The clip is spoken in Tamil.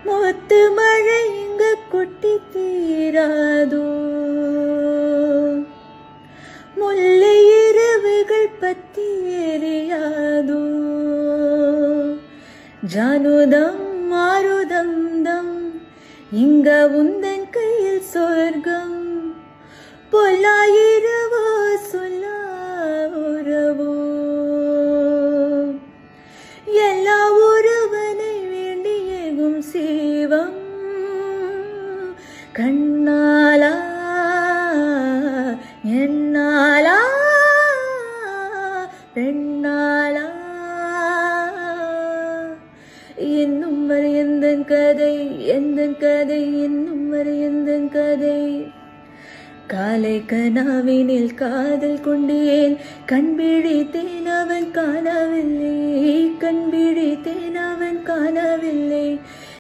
முத்து மழை இங்கு கொட்டி தீராதோ, முல்லை இரவுகள் பத்தி எரியாதோ, ஜானுதம் மாருதம் தம் இங்க உந்தன் கையில் சொர்க்கம், பொல்லாயிரவோ சொல்லா உறவோ, எல்லா ஒருவனை வேண்டியகும் சீவம், கண்ணாலா என்னாலா பெண்ணாலா, என்னும் வரை எந்தன் கதை எந்தன் கதை, என்னும் வரை எந்தன் கதை. காலை கனாவினில் காதல் கொண்டேன், கண்பிழித்தேன் அவன் காணவில்லை, கண்பிழித்தேன் அவன் காணவில்லை.